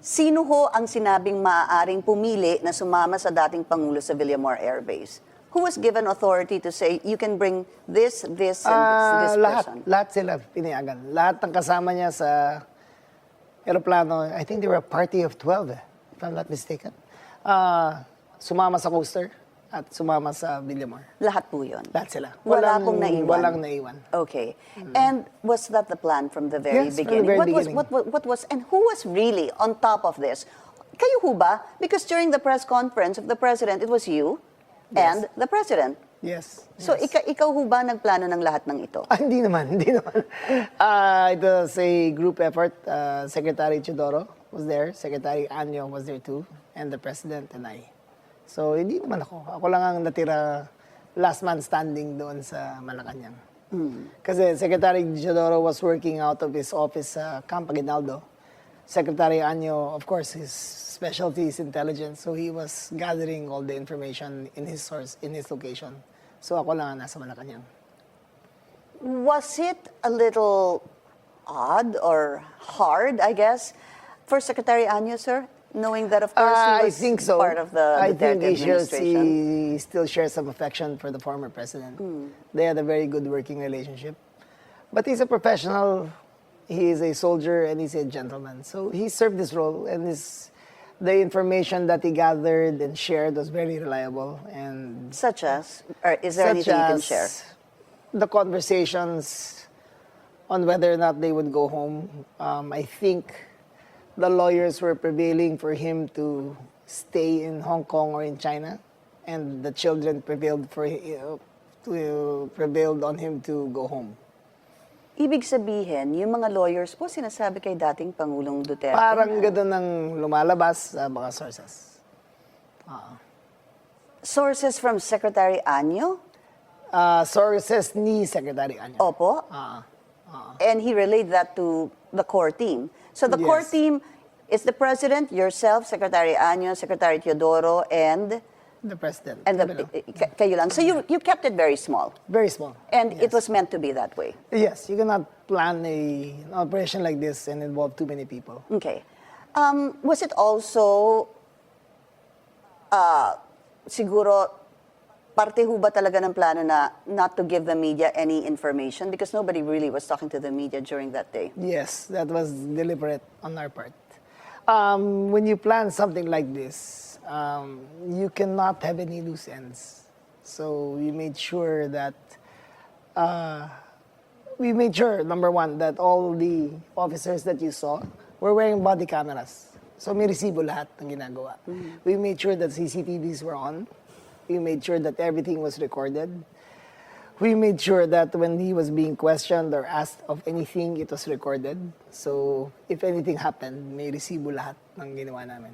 Sino ho ang sinabing maaaring pumili na sumama sa dating Pangulo sa Bilyonaryo Air Base? Who was given authority to say, you can bring this, and this person? Lahat sila pinayagan. Lahat ng kasama niya sa aeroplano, I think they were a party of 12, if I'm not mistaken. Sumama sa coaster at sumama sa Bilyonaryo. Lahat po yun? Lahat sila. Wala pong naiwan? Walang naiwan. Okay. And was that the plan from the very Yes, beginning? from the very beginning. What was, and who was really on top of this? Kayo ho ba? Because during the press conference of the President, it was you and the President. Yes. So ikaw ho ba nagplano ng lahat ng ito? Hindi naman, hindi naman. It was a group effort. Secretary Teodoro was there, Secretary Anyo was there too, and the President and I. So, hindi naman ako. Ako lang ang natira last man standing doon sa Malacanang. Kasi Secretary Teodoro was working out of his office sa Camp Aguinaldo. Secretary Anyo, of course, his specialty is intelligence. So, he was gathering all the information in his source, in his location. So, ako lang ang nasa Malacanang. Was it a little odd or hard, I guess, for Secretary Anyo, sir? Knowing that, of course, he was I think so. part of the Duterte administration. He still shares some affection for the former president. They had a very good working relationship. But he's a professional, he is a soldier, and he's a gentleman. So he served this role, and the information that he gathered and shared was very reliable. And Such as? Or is there anything you can share? The conversations on whether or not they would go home. I think the lawyers were prevailing for him to stay in Hong Kong or in China, and the children prevailed on him to go home. Ibig sabihin, yung mga lawyers po sinasabi kay dating Pangulong Duterte. Parang gano'n ang lumalabas sa mga sources. Sources from Secretary Anyo? Sources ni Secretary Anyo. Opo. And he relayed that to the core team. So the core Yes. team is the President, yourself, Secretary Anyo, Secretary Teodoro, and The President. kayo lang. So you kept it very small. Very small. And it Yes. was meant to be that way. Yes, you cannot plan an operation like this and involve too many people. Okay. Was it also, siguro, parte ho ba talaga ng plano na not to give the media any information? Because nobody really was talking to the media during that day. Yes, that was deliberate on our part. When you plan something like this, you cannot have any loose ends. So we made sure that, number one, that all the officers that you saw were wearing body cameras. So may resibo lahat ng ginagawa. We made sure that CCTVs were on. We made sure that everything was recorded. We made sure that when he was being questioned or asked of anything, it was recorded. So if anything happened, may resibo lahat ng ginawa namin.